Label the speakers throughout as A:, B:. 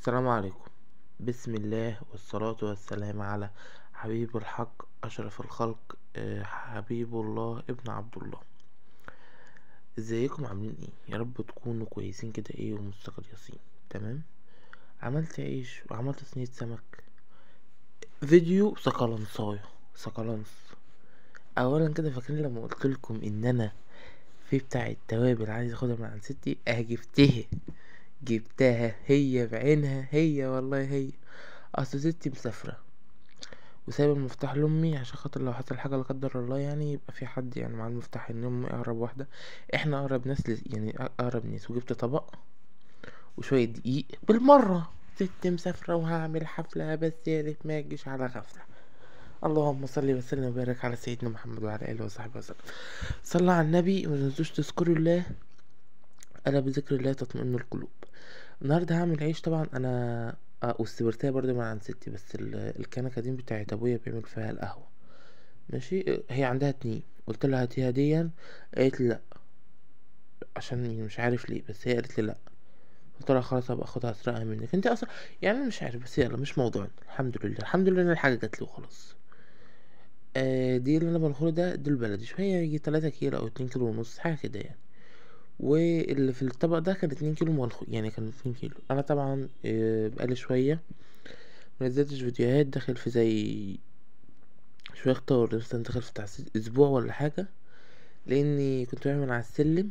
A: السلام عليكم. بسم الله والصلاة والسلام على حبيب الحق أشرف الخلق، حبيب الله ابن عبد الله. ازيكم عاملين ايه؟ يا رب تكونوا كويسين كده ومستقرين. تمام. عملت عيش وعملت صينية سمك. فيديو سقلنص. اولا كده، فاكرين لما قلت لكم ان انا في بتاع التوابل عايز اخدها من عند ستي؟ جبتها هي بعينها، هي والله هي. اصل ستي مسافرة وسايب المفتاح لامي عشان خاطر لو حصل حاجه لا قدر الله، يعني يبقى في حد يعني مع المفتاح، ان امي اقرب واحده. احنا اقرب ناس يعني اقرب ناس. وجبت طبق وشويه دقيق بالمره. ست مسافره وهعمل حفله، بس يا ريت ما يجيش على غفله. اللهم صل وسلم وبارك على سيدنا محمد وعلى اله وصحبه وسلم. صلى على النبي. ما تنسوش تذكروا الله، الا بذكر الله تطمئن القلوب. النهارده هعمل عيش طبعا انا. والسبرتايه برضه من عند ستي، بس الكنكه دي بتاعت ابويا بيعمل فيها القهوه. ماشي. هي عندها اتنين، قلت لها هاتيها ديا، قالت لي لا، عشان مش عارف ليه، بس هي قالت لي لا. قلت لها خلاص هبقى اخدها اسرقها منك انت اصلا. يعني أنا مش عارف، بس يلا مش موضوعنا. الحمد لله ان الحاجه جات لي وخلاص. دي اللي انا بنخله ده دول بلدي شويه، يجي 3 كيلو او 2 كيلو ونص حاجه كده يعني. واللي في الطبق ده كان 2 كيلو منخول، يعني كان 2 كيلو. انا طبعا بقالي شويه منزلتش فيديوهات، داخل في زي شويه اختار، مثلا داخل في بتاع اسبوع ولا حاجه، لاني كنت بعمل على السلم.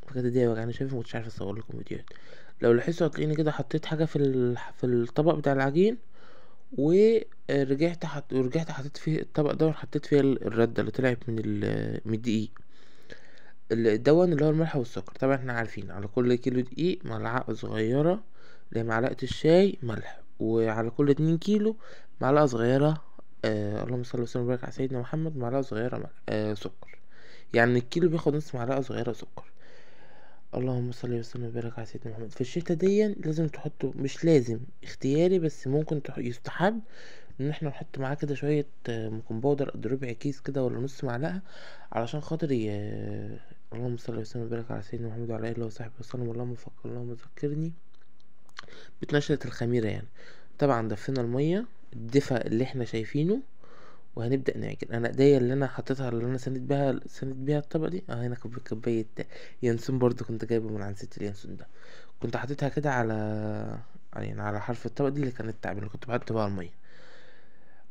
A: فكانت ايديا وجعاني شايف، مكنتش عارف اصور لكم فيديوهات. لو لاحظتوا هتلاقيني كده حطيت حاجه في الطبق بتاع العجين، ورجعت حطيت فيه الطبق ده، وحطيت فيه الرده اللي طلعت من الدقيق. الدون اللي هو الملح والسكر. طبعا احنا عارفين على كل كيلو دقيق معلقه صغيره، اللي هي معلقه الشاي ملح، وعلى كل 2 كيلو معلقه صغيره، اللهم صل وسلم وبارك على سيدنا محمد، معلقه صغيره ملح سكر. يعني الكيلو بياخد نص معلقه صغيره سكر. اللهم صل وسلم وبارك على سيدنا محمد. في الشتا دي لازم تحطوا، مش لازم، اختياري، بس ممكن يستحب ان احنا نحط معاه كده شوية ممكن بودر قد ربع كيس كده ولا نص معلقة، علشان خاطر اللهم صل وسلم وبارك على سيدنا محمد وعلى اله وصحبه وسلم. اللهم فكر اللهم ذكرني. بتنشط الخميرة يعني. طبعا دفينا المية الدفا اللي احنا شايفينه، وهنبدأ نعجن. انا ايديا اللي انا حطيتها، اللي انا سندت بيها الطبق دي، هنا كوباية ينسون برضو كنت جايبه من عند ست اليانسون ده. كنت حاططها كده يعني على حرف الطبق دي اللي كانت التعبين اللي كنت بحط بقى المية.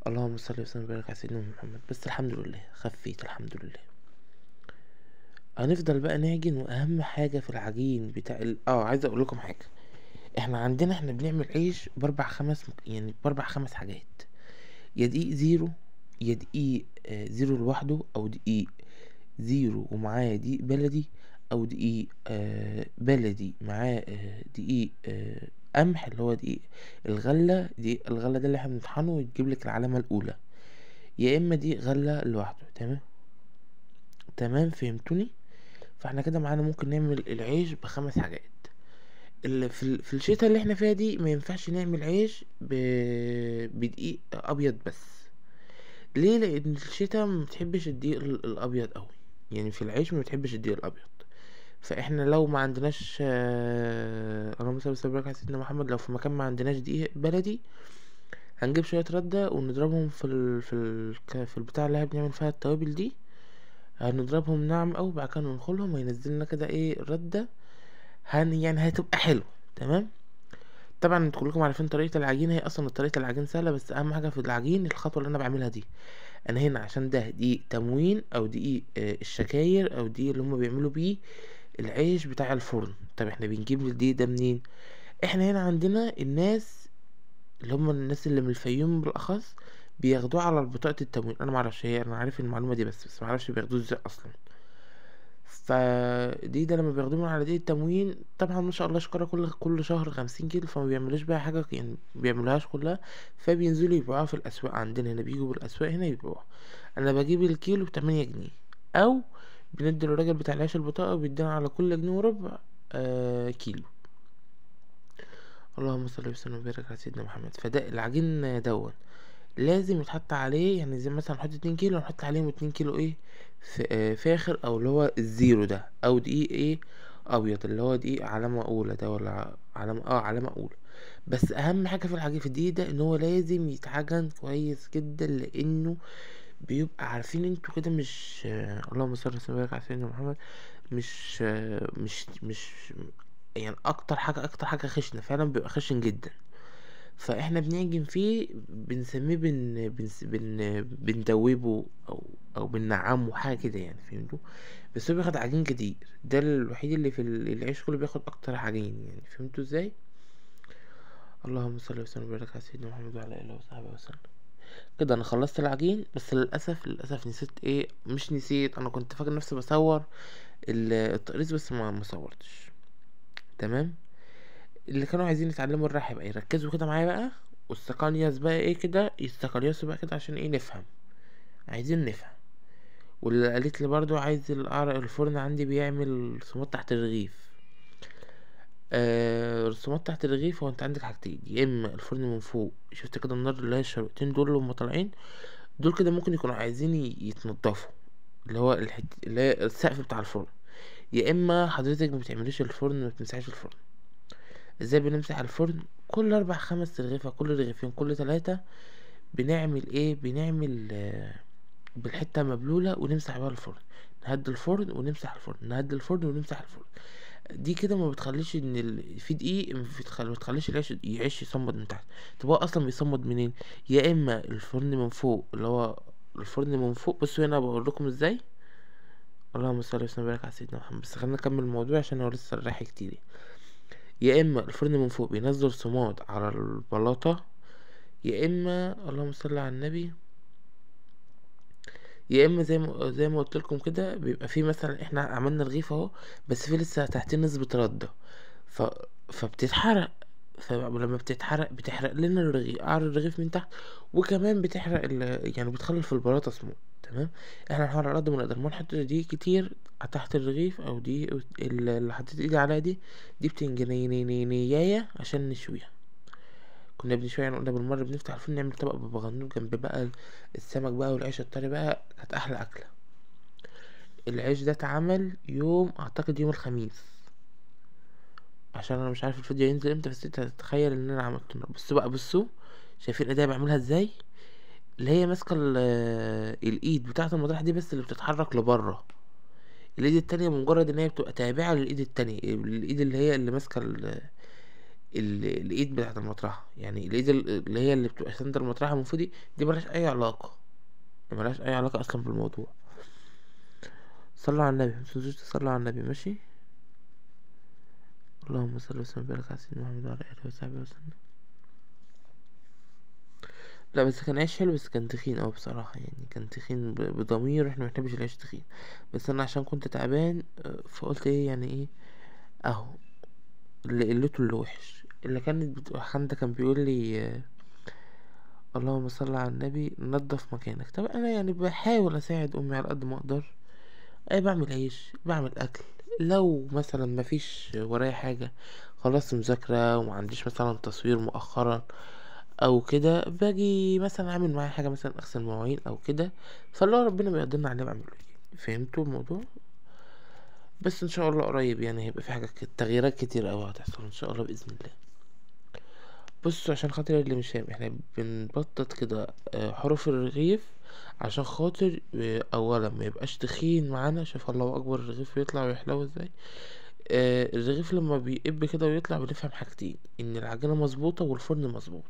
A: اللهم صل وسلم وبارك على سيدنا محمد. بس الحمد لله خفيت، الحمد لله. هنفضل بقى نعجن. واهم حاجة في العجين بتاع عايز اقول لكم حاجة. احنا بنعمل عيش يعني باربع خمس حاجات. يا دقيق زيرو، يا دقيق زيرو لوحده، او دقيق زيرو ومعاه دقيق بلدي، او دقيق بلدي معاه دقيق قمح، اللي هو دقيق الغلة ده اللي احنا بنطحنه وتجيب لك العلامة الاولى. يا اما دقيق غلة لوحده. تمام فهمتوني. فاحنا كده معانا ممكن نعمل العيش بخمس حاجات. اللي في الشتا اللي احنا فيها دي ما ينفعش نعمل عيش بدقيق ابيض بس. ليه؟ لان الشتا ما بتحبش الدقيق الابيض قوي. يعني في العيش ما بتحبش الدقيق الابيض. فاحنا لو ما عندناش اللهم صل وسلم وبارك على سيدنا محمد، لو في مكان ما عندناش دقيق بلدي، هنجيب شويه رده ونضربهم في البتاع اللي احنا بنعمل فيها التوابل دي. هنضربهم ناعم اوي، بعد كده ننخلهم وينزلنا كده رده. يعني هتبقى حلو. تمام. طبعا انتوا كلكم عارفين طريقه العجين. هي اصلا طريقه العجين سهله، بس اهم حاجه في العجين الخطوه اللي انا بعملها دي. انا هنا عشان ده دقيق تموين، او دقيق الشكاير، او دقيق اللي هم بيعملوا بيه العيش بتاع الفرن. طب احنا بنجيب الدقيق ده منين؟ احنا هنا عندنا الناس اللي هم الناس اللي من الفيوم بالاخص بياخدوه على بطاقه التموين. انا معرفش، انا عارف المعلومه دي، بس معرفش بياخدوه ازاي اصلا. فدي ده لما بياخدوه من على دي التموين، طبعا ما شاء الله شكرا، كل شهر 50 كيلو، فما بيعملوش بقى حاجة، يعني بيعملوهاش كلها. فبينزلوا يبيعوها في الأسواق عندنا هنا، بيجوا بالأسواق هنا يبيعوها. أنا بجيب الكيلو ب8 جنيه، أو بندي للراجل بتاع العيش البطاقة وبيدينا على كل جنيه وربع كيلو. اللهم صل وسلم وبارك على سيدنا محمد. فده العجين دون لازم يتحط عليه، يعني زي مثلا نحط 2 كيلو، نحط عليهم 2 كيلو فاخر، او اللي هو الزيرو ده، او دقيق ابيض اللي هو دقيق علامة اولى ده، ولا على ما اقول. بس اهم حاجه في العجين في الدقيق ده ان هو لازم يتعجن كويس جدا، لانه بيبقى عارفين انتوا كده مش اللهم صل وسلم وبارك على سيدنا محمد. مش مش يعني اكتر حاجه خشنه فعلا، بيبقى خشن جدا. فاحنا بنعجن فيه بنسميه بندوبه او بننعمه حاجه كده يعني، فهمتوا؟ بس هو بياخد عجين كتير، ده الوحيد اللي في العيش كله بياخد اكتر عجين يعني، فهمتوا ازاي؟ اللهم صل وسلم وبارك على سيدنا محمد وعلى اله وصحبه وسلم. كده انا خلصت العجين، بس للاسف نسيت ايه، مش نسيت، انا كنت فاكر نفسي بصور التقريص، بس ما صورتش. تمام. اللي كانوا عايزين يتعلموا الرحب يبقى يركزوا كده معايا بقى، والسقانياس بقى ايه كده يستقليسوا بقى كده عشان ايه نفهم، عايزين نفهم. واللي قالت لي برضو عايز الفرن عندي بيعمل رسومات تحت الرغيف. رسومات تحت الرغيف، هو انت عندك حاجتين، يا اما الفرن من فوق شفت كده النار اللي هي الشروقتين دول اللي هما طالعين، دول كده ممكن يكونوا عايزين يتنضفوا، اللي هو اللي هي السقف بتاع الفرن. يا اما حضرتك ما بتعمليش الفرن، ما بتمسحيش الفرن. ازاي بنمسح الفرن؟ كل 4 5 رغيفة، كل رغيفين، كل 3 بنعمل ايه، بنعمل بالحتة مبلولة ونمسح بيها الفرن. نهدي الفرن ونمسح الفرن، نهدي الفرن ونمسح الفرن. دي كده ما بتخليش ان في دقيق، ما بتخليش العيش يعيش يصمد من تحت. طب هو اصلا بيصمد منين؟ يا اما الفرن من فوق، اللي هو الفرن من فوق، بصوا هنا بقول لكم ازاي. اللهم صل وسلم وبارك على سيدنا محمد. بس خلينا نكمل الموضوع عشان هو لسه رايح كتير. يا اما الفرن من فوق بينزل صماد على البلاطة، يا اما اللهم صل على النبي، يا اما زي ما قلت لكم كده، بيبقى في مثلا احنا عملنا رغيف اهو، بس في لسه تحتيه نسبة ردة، ف... فبتتحرق. فلما بتتحرق بتحرق لنا قعر الرغيف من تحت، وكمان بتحرق يعني بتخلي في البلاطة سموم. تمام. احنا هنحاول على قد ما نقدر ما نحط دي كتير تحت الرغيف، او دي اللي حطيت ايدي عليها دي بتنجنينيايه عشان نشويها. كنا بنشوي يعني، قلنا بالمرة بنفتح الفرن نعمل طبق بابا غنوج جنب بقى السمك بقى والعيش الطري بقى، كانت أحلى أكلة. العيش ده اتعمل يوم، أعتقد يوم الخميس، عشان أنا مش عارف الفيديو ينزل امتى، بس انت تتخيل ان انا عملته النهاردة. بصوا بقى، بصوا شايفين ايديا بعملها ازاي، اللي هي ماسكة الايد بتاعة المطرح دي بس اللي بتتحرك لبره، الايد التانية مجرد ان هي بتبقى تابعة للايد التانية، الايد اللي هي اللي ماسكة الايد بتاعت المطرحة، يعني الايد اللي هي اللي بتبقى سند المطرحة من فوق دي ملهاش اي علاقة، ملهاش اي علاقة اصلا بالموضوع. صلوا على النبي، متنسوش تصلوا على النبي، ماشي؟ اللهم صل وسلم وبارك على سيدنا محمد وعلى اله وصحبه وسلم. لا بس كان عيش حلو، بس كان تخين اوي بصراحة يعني، كان تخين بضمير، احنا محنبش العيش تخين. بس انا عشان كنت تعبان فقلت ايه يعني ايه اهو، اللي قلته اللي وحش، اللي كانت بتبقى حمدة كان بيقول لي اللهم صل على النبي نضف مكانك. طب انا يعني بحاول اساعد امي على قد ما اقدر، اي بعمل عيش، بعمل اكل. لو مثلا مفيش ورايا حاجة، خلصت مذاكرة وما عنديش مثلا تصوير مؤخرا او كده، باجي مثلا اعمل معايا حاجة، مثلا اغسل مواعين او كده، فالله ربنا بيقدرنا عليه بعمله يعني. فهمتوا الموضوع؟ بس ان شاء الله قريب يعني هيبقى في حاجة تغييرات كتير اوي هتحصل ان شاء الله باذن الله. بصوا عشان خاطر اللي مش فاهم، احنا بنبطط كده حروف الرغيف عشان خاطر اولا ما يبقاش تخين معانا. شوف الله اكبر، الرغيف بيطلع ويحلو ازاي. الرغيف لما بيقب كده ويطلع بنفهم حاجتين، ان العجينة مظبوطة والفرن مظبوط.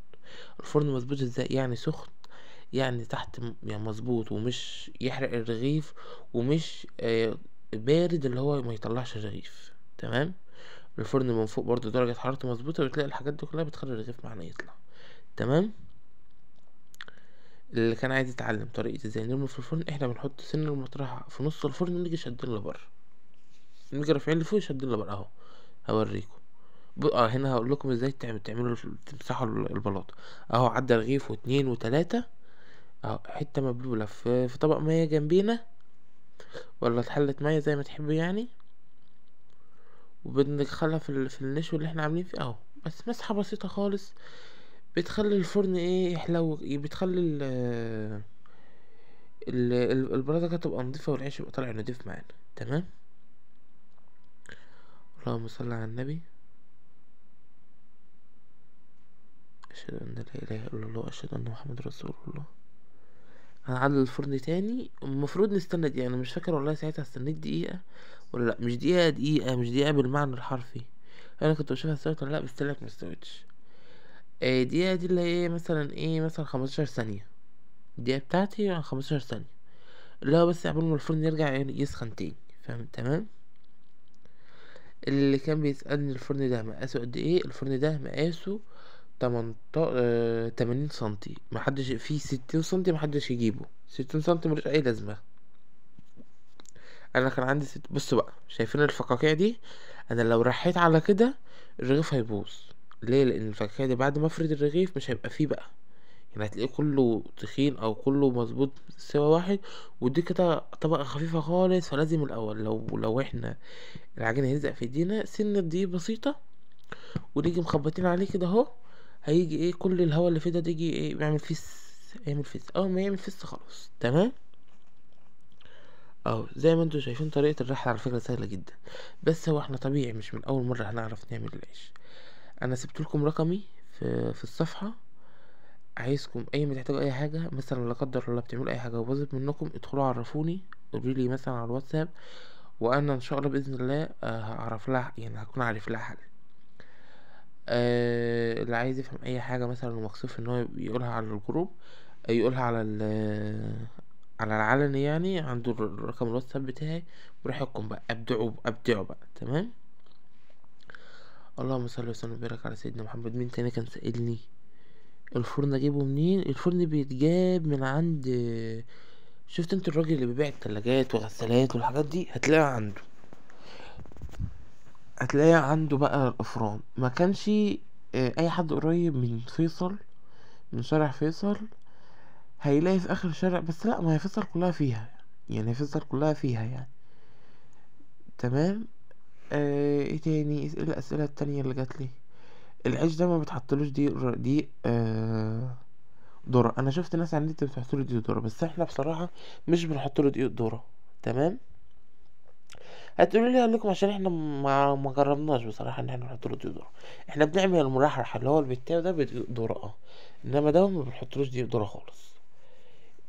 A: الفرن مظبوط ازاي؟ يعني سخن، يعني تحت يعني مظبوط ومش يحرق الرغيف، ومش بارد اللي هو ما يطلعش الرغيف. تمام. الفرن من فوق برضو درجة حرارته مظبوطة، بتلاقي الحاجات دي كلها بتخلي الرغيف معانا يطلع. تمام. اللي كان عايز يتعلم طريقة ازاي نرمي في الفرن، احنا بنحط سن المطرحة في نص الفرن ونيجي شادين لبره، نيجي رافعين لفوق شادين لبره اهو. هوريكم. هنا هقول لكم ازاي تعملوا تمسحوا البلاطة. اهو عدى رغيف واتنين وتلاتة اهو، حتة مبلولة في طبق مية جنبينا، ولا اتحلت مية زي ما تحبوا يعني، وبندخلها في النشو اللي احنا عاملين فيه اهو. بس مسحة بسيطة خالص بتخلي الفرن ايه يحلو، بتخلي البرادة كده تبقى نضيفة، والعيش يبقى طالع نضيف معانا. تمام. اللهم صل على النبي. اشهد ان لا اله الا الله واشهد ان محمد رسول الله. هنعلي الفرن تاني، المفروض نستنى دقيقة، انا مش فاكر والله ساعتها استنيت دقيقة ولا لا. مش دقيقة دقيقة، مش دقيقة بالمعنى الحرفي. انا كنت بشوفها استوت ولا لا، بس طلعت مستوتش. دقيقة دي اللي هي ايه، مثلا ايه، مثلا 15 ثانية. الدقيقة بتاعتي 15 ثانية، اللي هو بس قبل ما الفرن يرجع يسخن تاني. فاهم؟ تمام. اللي كان بيسألني الفرن ده مقاسه قد ايه، الفرن ده مقاسه 80 سنتي. محدش فيه 60 سنتي، محدش يجيبه. 60 سنتي ملوش اي لازمة. انا كان عندي بصوا بقى، شايفين الفقاقيع دي؟ انا لو رحيت على كده الرغيف هيبوظ. ليه؟ لان الفقاقيع دي بعد ما افرد الرغيف مش هيبقى فيه بقى، يعني هتلاقيه كله تخين او كله مظبوط سوا واحد، ودي كده طبقة خفيفة خالص. فلازم الاول لو احنا العجين هيلزق في ايدينا سنة دقيق بسيطة، ونيجي مخبطين عليه كده اهو، هيجي ايه كل الهواء اللي فيه ده يجي ايه يعمل فيس. يعمل فيس، اول ما يعمل فيس خلاص تمام. اه زي ما انتوا شايفين طريقة الرحلة على فكرة سهلة جدا، بس هو احنا طبيعي مش من اول مرة هنعرف نعمل العيش. انا سبت لكم رقمي في الصفحة. عايزكم اي ما تحتاجوا اي حاجة، مثلا لا قدر الله بتعملوا اي حاجة وباظت منكم، ادخلوا عرفوني، قولوا لي مثلا على الواتساب، وانا ان شاء الله باذن الله هعرف لها، يعني هكون عارف لها حل. اللي عايز يفهم اي حاجة مثلا ومكسوف ان هو يقولها على الجروب، يقولها على العلني، يعني عنده رقم الواتساب بتاعي، براحتكم بقى، ابدعوا بقى. تمام. اللهم صل وسلم وبارك على سيدنا محمد. مين تاني كان سائلني الفرن اجيبه منين؟ الفرن بيتجاب من عند، شفت انت الراجل اللي بيبيع التلاجات وغسالات والحاجات دي، هتلاقيها عنده بقى الافران. ما كانش اي حد قريب من فيصل، من شارع فيصل، هيلاقي في اخر الشارع. بس لا، ما هي فيصل كلها فيها، يعني فيصل كلها فيها يعني. تمام. ايه تاني؟ ايه الاسئله التانية اللي جات لي؟ العيش ده ما بتحطلوش دي ذره. انا شفت ناس على النت بتحط له دقيق ذره، بس احنا بصراحه مش بنحط له دقيق ذره. تمام. هتقولوا لي اقول لكم عشان احنا ما جربناش بصراحه ان احنا نحط له دقيق ذره. احنا بنعمل المرحرح اللي هو البتاو ده بدقيق ذره، انما ده ما بنحطلوش دقيق ذره خالص.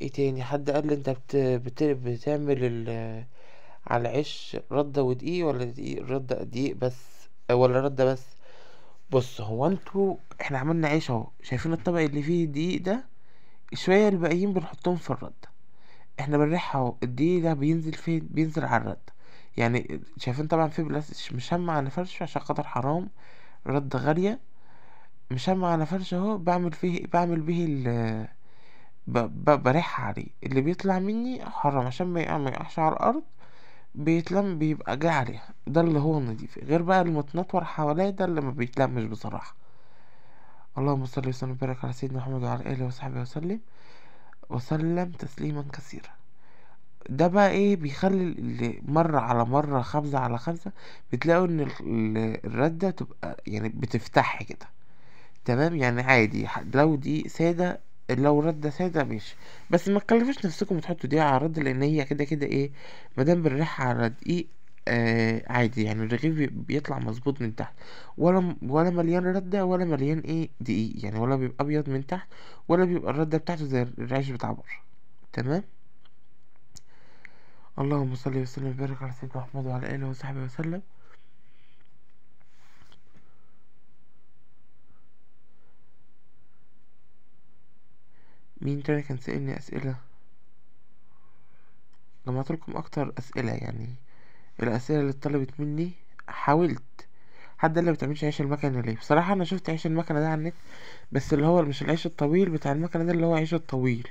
A: ايه تاني؟ حد قال لي انت بتعمل على العيش ردة ودقيق، ولا دقيق ردة دقيق بس، ولا ردة بس؟ بص، هو احنا عملنا عيش اهو، شايفين الطبق اللي فيه دقيق ده؟ شوية الباقيين بنحطهم في الردة. احنا بنريحها اهو، الدقيق ده بينزل فين؟ بينزل على الردة. يعني شايفين طبعا في بلاستيك مشمع على فرشه عشان خاطر حرام، ردة غالية. مشمع على فرشه اهو، بعمل بيه بريحها عليه، اللي بيطلع مني حرام عشان ما يقعش على الارض، بيتلم بيبقى جاي عليها. ده اللي هو نضيف، غير بقى المتنطور حواليه ده اللي ما بيتلمش بصراحة. اللهم صل وسلم وبارك على سيدنا محمد وعلى اله وصحبه وسلم تسليما كثيرا. ده بقى ايه بيخلي مرة على مرة، خبزة على خبزة، بتلاقوا ان الردة تبقى يعني بتفتح كده. تمام. يعني عادي لو دي سادة، لو ردة سادة ماشي، بس ما تكلفوش نفسكم تحطوا دقيقة على الرد، لان هي كده كده ايه، مادام بنريحها على دقيق عادي، يعني الرغيف بيطلع مظبوط من تحت، ولا مليان ردة ولا مليان ايه دقيق، يعني ولا بيبقى ابيض من تحت، ولا بيبقى الردة بتاعته زي العيش بتاع بره. تمام. اللهم صل وسلم وبارك على سيدنا محمد وعلى اله وصحبه وسلم. مين تاني كان سألني اسئلة؟ جمعت لكم اكتر اسئلة يعني، الأسئلة اللي اتطلبت مني حاولت. حد قال لي مبتعملش عيش المكنة ليه؟ بصراحة أنا شفت عيش المكنة ده على النت، بس اللي هو مش العيش الطويل بتاع المكنة ده، اللي هو عيش الطويل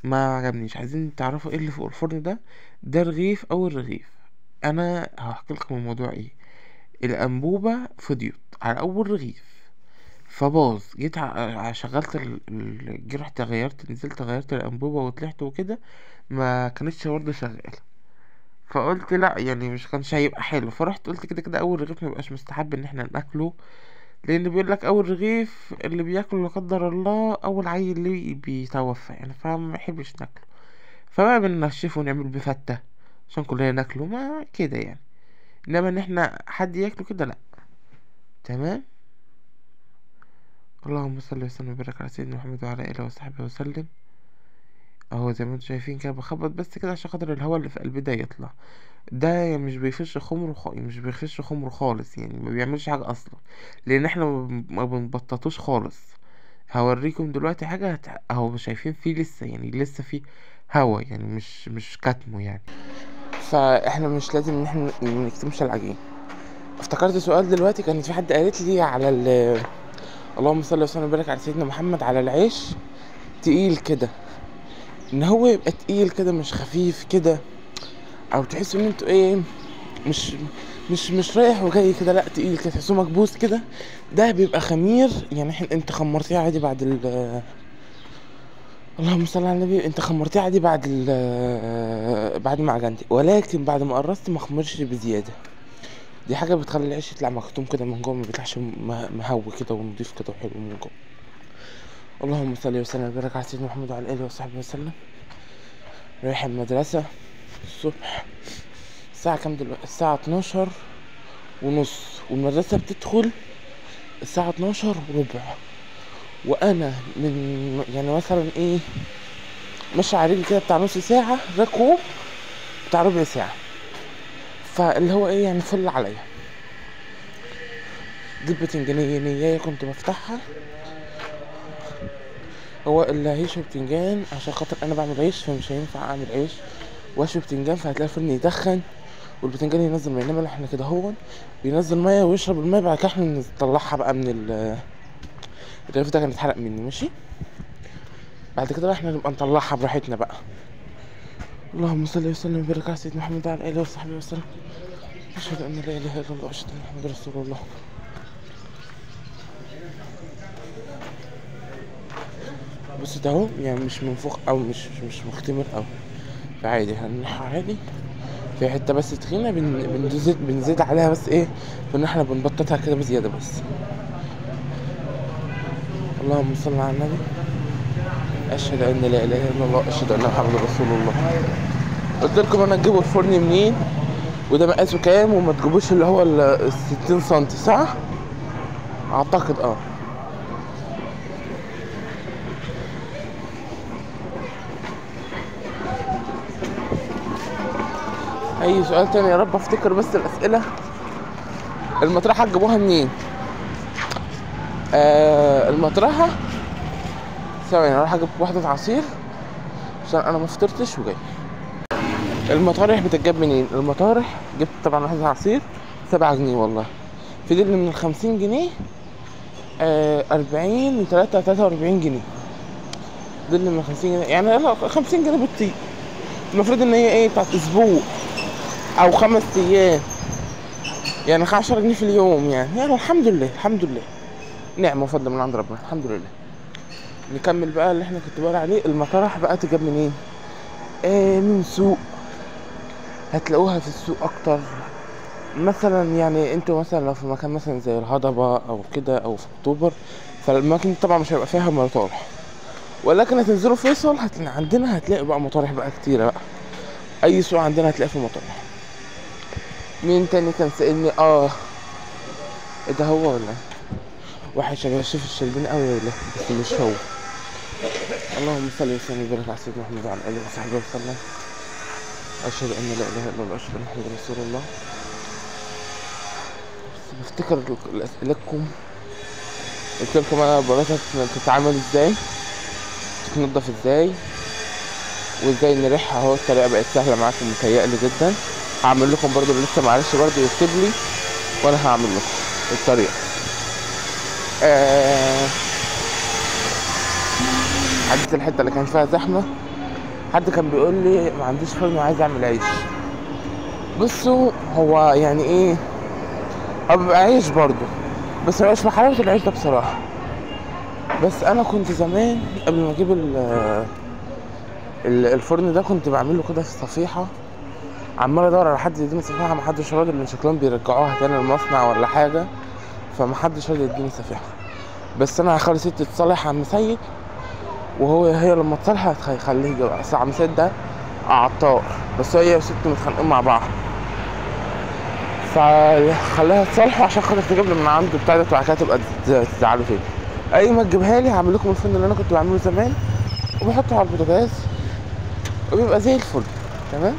A: ما عجبنيش. عايزين تعرفوا ايه اللي فوق الفرن ده؟ ده رغيف، أول رغيف. أنا هحكي لكم الموضوع ايه. الأنبوبة فضيت على أول رغيف فباظ. جيت شغلت جيت رحت غيرت، نزلت غيرت الأنبوبة وطلعت وكده، ما كانتش برضه شغالة. فقلت لا، يعني مش كانش هيبقى حلو، فرحت قلت كده كده اول رغيف ميبقاش مستحب ان احنا ناكله، لان بيقول لك اول رغيف اللي بياكله لا قدر الله اول عيل اللي بيتوفى يعني، فما بحبش ناكله. فما بننشفه ونعمل بيه فتة عشان كلنا ناكله، ما كده يعني. انما ان احنا حد ياكله كده لا. تمام. اللهم صل وسلم وبارك على سيدنا محمد وعلى اله وصحبه وسلم. اهو زي ما انتم شايفين كده بخبط بس كده عشان خاطر الهواء اللي في قلبي ده يطلع. ده يعني مش بيفش خمر خالص، يعني ما بيعملش حاجه اصلا، لان احنا ما بنبططوش خالص. هوريكم دلوقتي حاجه اهو شايفين فيه لسه، يعني لسه فيه هوا، يعني مش كاتمه يعني. فاحنا مش لازم ان احنا ما نكتمش العجين. افتكرت سؤال دلوقتي، كانت في حد قالت لي على اللهم صل وسلم وبارك على سيدنا محمد، على العيش تقيل كده، ان هو يبقى تقيل كده مش خفيف كده، او تحسوا ان انتوا ايه، مش مش رايح وجاي كده، لا تقيل كده تحسوه مكبوس كده. ده بيبقى خمير، يعني انت خمرتيه عادي بعد اللهم صل على النبي، انت خمرتيه عادي بعد ما عجنتي، ولكن بعد ما قرصت ما خمرش بزياده. دي حاجه بتخلي العيش يطلع مكتوم كده من جوه، ما بيطلعش مهوي كده ونضيف كده وحلو من جوه. اللهم صل وسلم وبارك على سيدنا محمد وعلى اله وصحبه وسلم. رايح المدرسه الصبح، الساعه كام دلوقتي؟ الساعه 12 ونص، والمدرسه بتدخل الساعه 12 وربع، وانا من يعني مثلا ايه ماشي على رجلي كده بتاع نص ساعه، ركوب بتاع ربع ساعه، فاللي هو ايه يعني فل عليا. دي البتنجانية كنت بفتحها، هو اللي هيشوي بتنجان عشان خاطر انا بعمل عيش، فمش هينفع اعمل عيش واشوي بتنجان، فهتلاقي الفرن يدخن والبتنجان ينزل ميه، انما احنا كده هو بينزل ميه ويشرب الميه، بعد كده احنا نطلعها بقى من الرغيف ده، كان اتحرق مني ماشي. بعد كده بقى احنا نبقى نطلعها براحتنا بقى. اللهم صل وسلم وبارك على سيدنا محمد وعلى اله وصحبه وسلم. اشهد ان لا اله الا الله واشهد ان محمد رسول الله. بص ده اهو، يعني مش منفوخ او مش مختمر او عادي، هننحى عادي في حته بس تخينه، بنزيد عليها بس ايه، ان احنا بنبططها كده بزياده بس. اللهم صل على النبي. اشهد ان لا اله الا الله اشهد ان محمد رسول الله. قلت لكم انا تجيبوا الفرن منين وده مقاسه كام، وما تجيبوش اللي هو ال 60 سنتي، صح اعتقد اي سؤال تاني يا رب افتكر بس الاسئله. المطرحه تجيبوها منين؟ المطرحه ثواني اروح اجيب واحده عصير عشان انا ما فطرتش وجاي. المطارح بتتجاب منين؟ المطارح جبت طبعا واحده عصير 7 جنيه والله، في دي اللي من 50 جنيه، 40 و3 43 جنيه، دي اللي من 50 جنيه، يعني 50 جنيه بالطيب. المفروض ان هي ايه بتاعت اسبوع او 5 ايام، يعني 10 جنيه في اليوم، يعني الحمد لله الحمد لله، نعمه وفضل من عند ربنا الحمد لله. نكمل بقى اللي احنا كنت بقول عليه. المطرح بقى تجاب منين؟ من سوق، هتلاقوها في السوق اكتر. مثلا يعني انتوا مثلا لو في مكان مثلا زي الهضبة او كده او في اكتوبر، فالاماكن طبعا مش هيبقى فيها مطارح، ولكن هتنزلوا فيصل عندنا هتلاقي بقى مطارح بقى كتيرة بقى، اي سوق عندنا هتلاقي فيه مطارح. مين تاني كان سألني؟ ايه ده هو ولا واحد شبه الشيف الشربيني قوي ولا بس مش هو. اللهم صل وسلم وبارك على سيدنا محمد وعلى اله وصحبه وسلم. اشهد ان لا اله الا الله واشهد ان محمد رسول الله. بس بفتكر اسئلتكم، قلت لكم انا البلاطه بتتعمل ازاي، بتتنضف ازاي، وازاي نريحها، اهو الطريقه بقت سهله معاكم متهيألي جدا. هعمل لكم برضو اللي لسه معلش برضو يكتب لي وانا هعمل لكم الطريقه. عدت الحته اللي كان فيها زحمه، حد كان بيقول لي ما عنديش فرن وعايز اعمل عيش. بصوا هو يعني ايه، هو بيبقى عيش برضو بس مبقاش بحلاوه العيش ده بصراحه. بس انا كنت زمان قبل ما اجيب الفرن ده كنت بعمله كده في صفيحه، عمال ادور على حد يديني صفيحه، محدش راضي، لان شكلهم بيرجعوها تاني المصنع ولا حاجه، فمحدش راضي يديني صفيحه. بس انا هخلي ست تصالح عم سيد، هي لما تصالح هيخليه يجيب، اصل عم سيد ده عطار، بس هي وست متخانقين مع بعض، فخليها تصالحه عشان خاطر تجيب لي من عنده بتاع ده، وبعد كده تبقى تزعله تاني. اي ما تجيبها لي هعمل لكم الفن اللي انا كنت بعمله زمان، وبحطه على البوتاجاز وبيبقى زي الفل. تمام.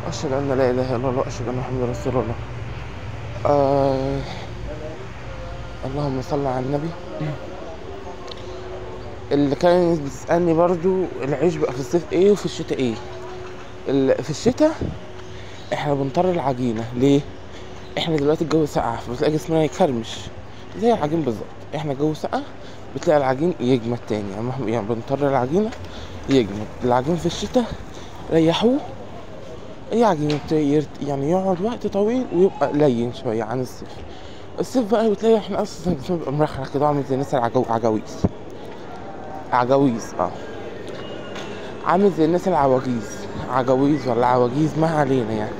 A: اشهد ان لا اله الا الله، اشهد ان محمد رسول الله. اللهم صل على النبي. اللي كانت بتسألني برضو العيش بقى في الصيف ايه وفي الشتاء ايه. في الشتاء احنا بنطر العجينة. ليه؟ احنا دلوقتي الجو ساقع، فبتلاقي جسمنا يكرمش زي العجين بالظبط. احنا الجو ساقع بتلاقي العجين يجمد تاني، يعني بنطر العجينة يجمد. العجين في الشتاء ريحوه، اي عجينة يعني يقعد وقت طويل ويبقى لين شوية عن الصيف. الصيف بقى بتلاقي احنا اصلا جسمنا بيبقى مرخرخ كده، عامل زي الناس عجاويز عامل زي الناس عجاويز ولا عواجيز، ما علينا يعني.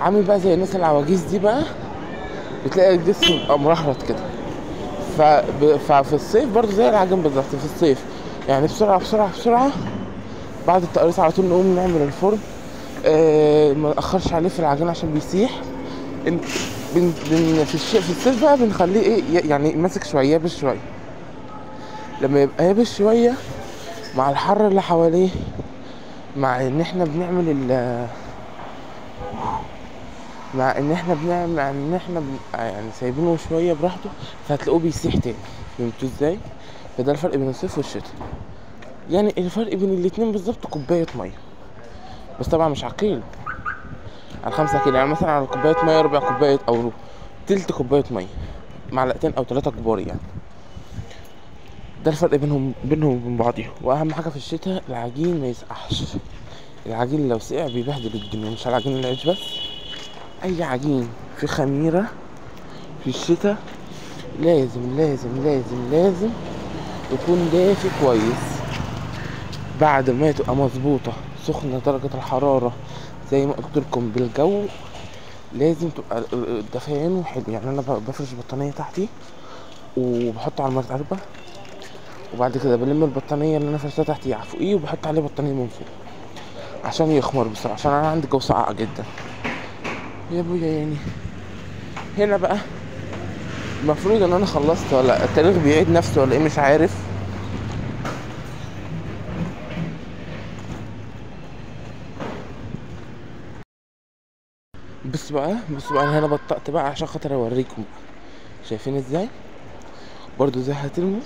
A: عامل بقى زي الناس العواجيز دي بقى، بتلاقي الجسم بيبقى مرهرط كده. ففي الصيف برضو زي العجين بالظبط. في الصيف يعني بسرعة بعد التقريص على طول نقوم نعمل الفرن. ما نأخرش عليه في العجين عشان بيسيح. في الصيف بقى بنخليه ايه يعني ماسك شوية يابس شوية. لما يبقى يابس شوية مع الحر اللي حواليه، مع ان احنا بنعمل يعني سايبينه شويه براحته، فهتلاقوه بيسيح تاني. فهمتوا ازاي؟ فده الفرق بين الصيف والشتاء. يعني الفرق بين الاتنين بالظبط كوبايه ميه، بس طبعا مش عقيل على 5 كيلو. يعني مثلا على كوبايه ميه ربع كوبايه او تلت كوبايه ميه، معلقتين او 3 كبار يعني. ده الفرق بينهم وبين بعضهم. واهم حاجه في الشتاء العجين ما يسقعش. العجين لو سقع بيبهدل الدنيا، مش على عجين العيش بس، اي عجين في خميره في الشتاء لازم يكون دافي كويس. بعد ما تبقى مظبوطه سخنه درجه الحراره زي ما قلت لكم بالجو، لازم تبقى دفيانه حلو. يعني انا بفرش بطانيه تحتي وبحطه على المرتبه، وبعد كده بلم البطانيه اللي انا فرشتها تحتي فوقيه وبحط عليه بطانيه من فوق عشان يخمر بسرعه، عشان انا عندي جو ساقع جدا يا ابويا. يعني هنا بقى المفروض ان انا خلصت، ولا التاريخ بيعيد نفسه ولا ايه مش عارف. بص بقى انا هنا بطأت بقى عشان خاطر اوريكم. شايفين ازاي برضو زي هترموا.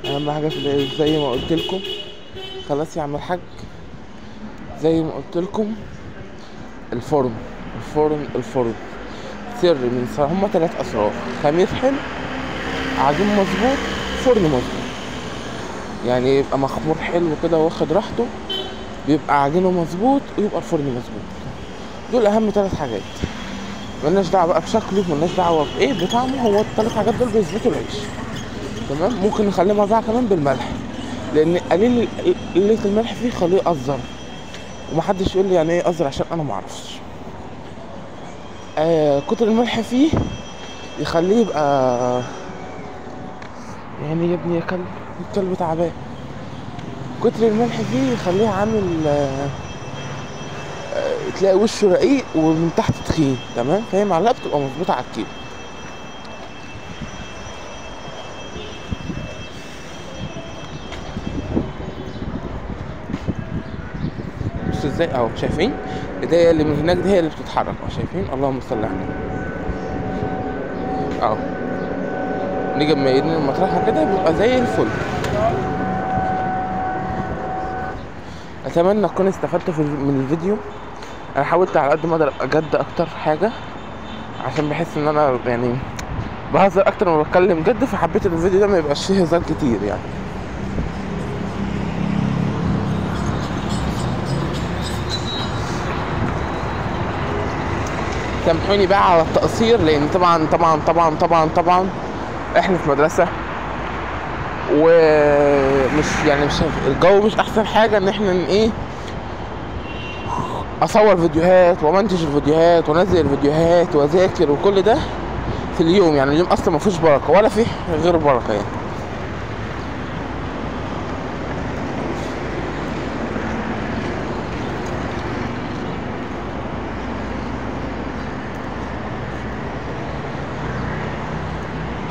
A: اهم حاجه في زي ما قلت لكم. خلاص يا عم الحاج، زي ما قلت لكم الفرن سر من هما 3 اسرار: خمير حلو، عجين مظبوط، فرن مظبوط. يعني يبقى مخمور حلو كده واخد راحته، بيبقى عجينه مظبوط، ويبقى الفرن مظبوط. دول اهم 3 حاجات. ملناش دعوه بقى بشكله، ملناش دعوه بايه بطعمه، هو ال3 حاجات دول بيظبطوا العيش. تمام. ممكن نخليه مزع كمان بالملح، لان قليل الملح فيه خليه يقذر. ومحدش يقول لي يعني ايه يقذر، عشان انا معرفش. كتر الملح فيه يخليه يبقى يعني يا ابني يا كلب، الكلب تعبان. كتر الملح فيه يخليه عامل تلاقي وشه رقيق ومن تحت تخين. تمام. فهي معلقه بتبقى مظبوطه على الكيلو. بصوا ازاي اهو، شايفين ايديا اللي من هناك دي هي اللي بتتحرك اهو، شايفين؟ اللهم صل على النبي اهو. نيجي مايلين المطرحه كده بيبقى زي الفل. اتمنى تكونوا استفدتوا من الفيديو. انا حاولت على قد ما اقدر ابقى جد اكتر حاجه، عشان بحس ان انا يعني بهزر اكتر ما بتكلم جد، فحبيت ان الفيديو ده ما يبقاش فيه هزار كتير يعني. سامحوني بقى على التقصير، لان طبعا احنا في مدرسه، ومش يعني مش الجو مش احسن حاجه ان احنا ايه اصور فيديوهات ومنتج الفيديوهات وانزل الفيديوهات واذاكر وكل ده في اليوم. يعني اليوم اصلا ما فيهوش بركه ولا فيه غير بركه يعني.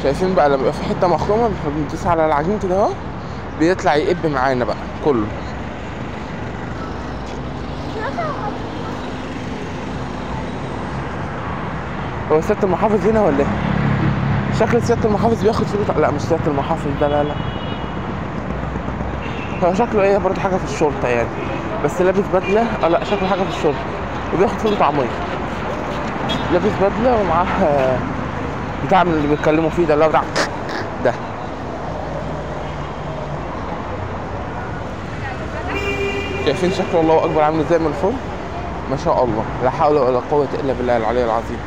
A: شايفين بقى لما يبقى في حته مخرومه احنا بندوس على العجين كده اهو، بيطلع يقب معانا بقى كله. هو سيادة المحافظ هنا ولا ايه؟ شكل سيادة المحافظ بياخد فلوس. لا مش سيادة المحافظ ده، لا لا، هو شكله ايه برضه حاجة في الشرطة يعني، بس لابس بدلة. لا شكله حاجة في الشرطة وبياخد فول طعمية، لابس بدلة ومعاه بتاع من اللي بيتكلموا فيه ده، اللي هو بتاع ده. شايفين شكله الله اكبر عامل ازاي من الفوق؟ ما شاء الله، لا حول ولا قوة الا بالله العلي العظيم.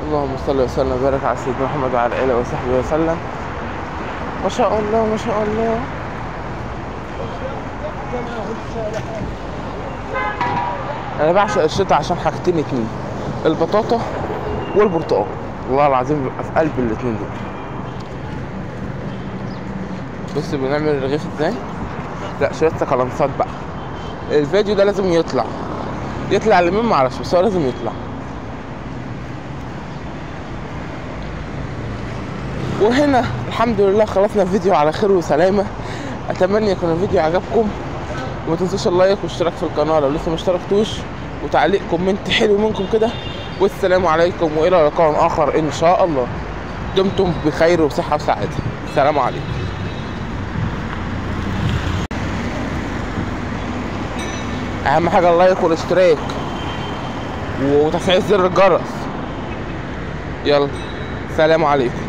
A: اللهم صل وسلم وبارك على سيدنا محمد وعلى اله وصحبه وسلم. ما شاء الله ما شاء الله. انا بعشق الشتاء عشان حاجتين اتنين، البطاطا والبرتقال، والله العظيم بيبقى في قلب الاتنين دول. بص بنعمل الرغيف ازاي. لا شويه سكالانسات بقى. الفيديو ده لازم يطلع لمين معرفش، بس هو لازم يطلع. وهنا الحمد لله خلصنا الفيديو على خير وسلامه. اتمنى يكون الفيديو عجبكم، وما تنسوش اللايك والاشتراك في القناه لو لسه ما اشتركتوش، وتعليق كومنت حلو منكم كده. والسلام عليكم والى لقاء اخر ان شاء الله. دمتم بخير وصحه وسعاده. السلام عليكم. اهم حاجه اللايك والاشتراك وتفعيل زر الجرس. يلا سلام عليكم.